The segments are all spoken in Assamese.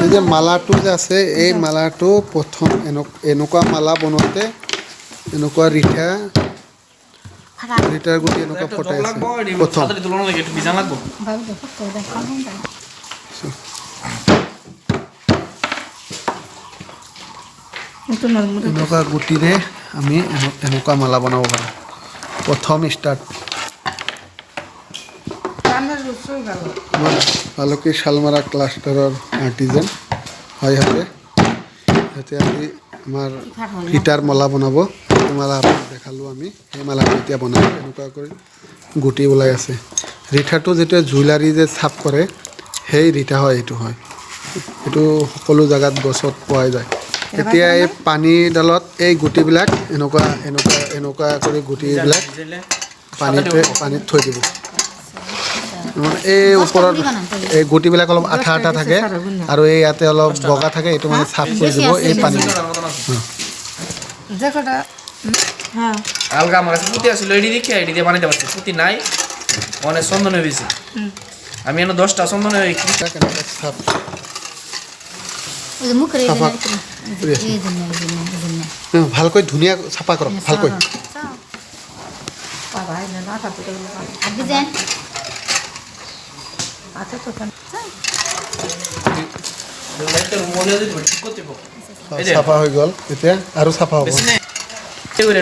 এই যে মালাটো যে আছে এই মালাটো প্ৰথম এনেকুৱা মালা বনোৱাতে এনেকুৱা ৰিঠাৰ গুটি এনেকুৱা ফটাই আছে প্ৰথম এনেকুৱা গুটিৰে আমি এনেকুৱা মালা বনাব পাৰোঁ প্ৰথম ষ্টাৰ্ট ভালুকি শালমাৰা ক্লাষ্টাৰৰ আৰ্টিজেন হয় ইয়াতে আজি আমাৰ ৰিঠাৰ মালা বনাব মালা আপোনাক দেখালোঁ আমি সেই মালাটো এতিয়া বনাব এনেকুৱা কৰি গুটি ওলাই আছে ৰিঠাটো যেতিয়া জুৱেলাৰী যে ছাপ কৰে সেই ৰিঠা হয় এইটো সকলো জেগাত গছত পোৱা যায় এতিয়া এই পানীডালত এই গুটিবিলাক এনেকুৱা কৰি গুটিবিলাক পানীত থৈ দিব এই ওপৰত এই গুটিবিলাক অলপ আঠা থাকে আৰু এই ইয়াতে অলপ বগা থাকে এইটো মানে সাফ কৰি দিব এই পানী আলগা আমার কাছে পুঁতি আসলে এডি দেখে এডি দিয়ে বানাইতে পারছি পুঁতি নাই অনেক চন্দন হয়ে গেছে আমি এনে 10টা চন্দন হয়ে ভালকৈ ধুনীয়া চাফা কৰক ভালকৈ চাফা হৈ গ'ল এতিয়া আৰু চাফা হ'ব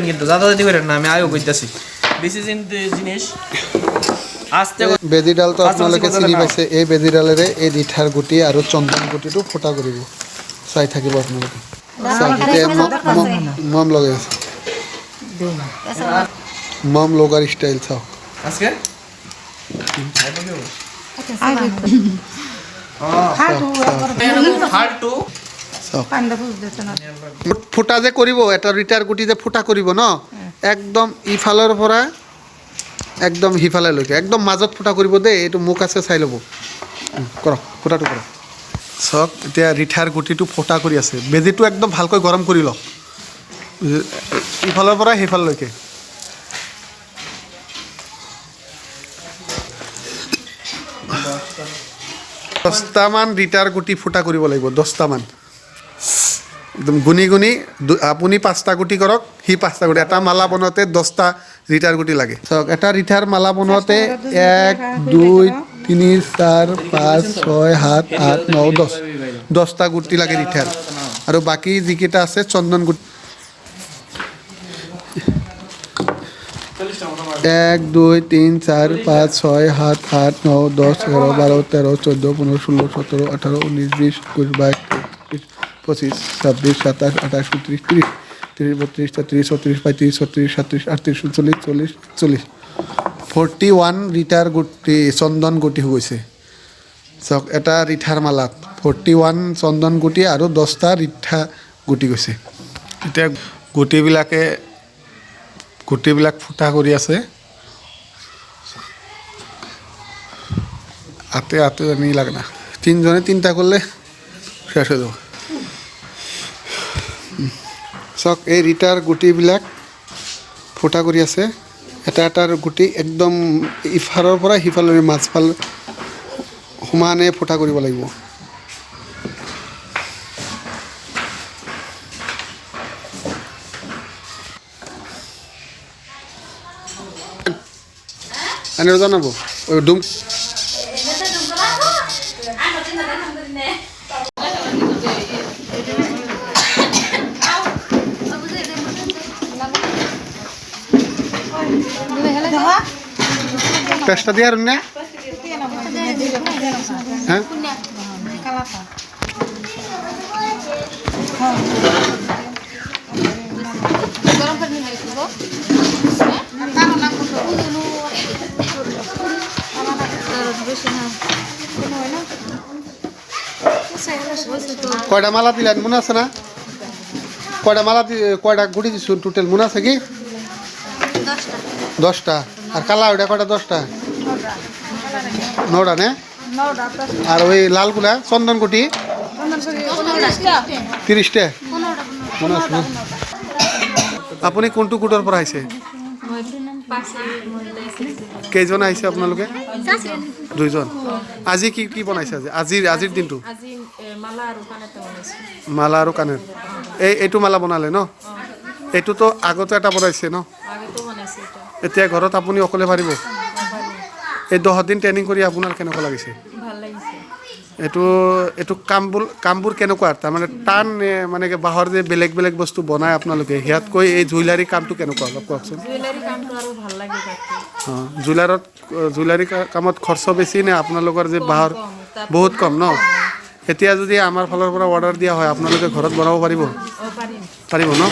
কিন্তু দাদা দিদি করেন না আমি আগে কইতাছি দিস ইজ ইন দি জিনিস আস্তে বেজিডাল তো আপোনালোকে চিনি পাইছে এই বেজিডালেৰে এই ৰিঠাৰ গুটি আৰু চন্দন গুটিটো ফুটা কৰিব চাই থাকিব আপোনালোকে মম লগাই আছে মম লগাৰ ষ্টাইল চাওক আজকে ফুটা যে কৰিব এটা ৰিঠাৰ গুটি যে ফুটা কৰিব ন একদম ইফালৰ পৰা একদম সিফালেলৈকে একদম মাজত ফুটা কৰিব দেই এইটো মুখ আছে চাই ল'ব কৰক ফুটাটো কৰক চাওক এতিয়া ৰিঠাৰ গুটিটো ফুটা কৰি আছে বেজিটো একদম ভালকৈ গৰম কৰি লওক ইফালৰ পৰা সিফাললৈকে দহটামান ৰিঠাৰ গুটি ফুটা কৰিব লাগিব 10টামান একদম গুনি আপুনি 5টা গুটি কৰক সি 5টা গুটি এটা মালা বনাওঁতে 10টা ৰিঠাৰ গুটি লাগে চাওক এটা ৰিঠাৰ মালা বনাওঁতে 1 2 3 4 5 6 7 8 9 10টা গুটি লাগে ৰিঠাৰ আৰু বাকী যিকেইটা আছে চন্দন গুটি 1 2 3 4 5 6 7 8 9 10 11 12 13 14 15 16 17 18 19 20 21 22 25 26 27 28 29 30 32 33 34 35 36 37 38 39 41 ৰিঠাৰ গুটি চন্দন গুটি হৈ গৈছে চাওক এটা ৰিঠাৰ মালাত 41 চন্দন গুটি আৰু 10টা ৰিঠা গুটি গৈছে এতিয়া গুটিবিলাক ফুটা কৰি আছে আতে আনি লাগে না তিনজনে 3টা কৰলে শেষ হয়ে যাব চাওক এই ৰিঠাৰ গুটিবিলাক ফুটা কৰি আছে এটাৰ গুটি একদম ইফালৰ পৰা সিফালৰ মাজফাল সমানে ফুটা কৰিব লাগিব আনি জানাব ওই ডুম পেস্টা দিয়ে আর না হ্যাঁ কয়টা মালা দিলেন মনে আছে না কয়টা গুটি দিছুন টোটাল মনে আছে কি 10টা আর কালা ওইটা কয়টা 10টা 9টা নে আর ওই লালগুলা চন্দন গুটি 30টা মনে আছে না আপনি কোনটো কুটৰ পৰা আহিছে কেইজন আহিছে আপোনালোকে? দুইজন। আজি কি কি বনাইছে? আজিৰ দিনটো আজি মালা আৰু কানেতে বনাইছো। মালা আৰু কাণেৰ এইটো মালা বনালে ন? এইটোতো আগতে এটা বনাইছে ন? আগতো বনাইছে এটা। এতিয়া ঘৰত আপুনি অকলে পাৰিব? এই 10 দিন ট্ৰেইনিং কৰি আপোনাৰ কেনেকুৱা লাগিছে? ভাল লাগিছে। এইটো কামবোৰ কেনেকুৱা? তাৰমানে টান মানে কি বাঁহৰ যে বেলেগ বেলেগ বস্তু বনাই আপোনালোকে সিয়াতকৈ এই জুৱেলাৰী কামটো কেনেকুৱা অলপ কওকচোন। জুৱেলাৰী কামটো আৰু ভাল লাগে তাতে। জুৱেলাৰী কামত খৰচ বেছি নে আপোনালোকৰ যে বাঁহৰ? তাত বহুত কম ন? এতিয়া যদি আমাৰ ফালৰ পৰা অৰ্ডাৰ দিয়া হয় আপোনালোকে ঘৰত বনাব পাৰিব? পাৰিম। পাৰিব ন?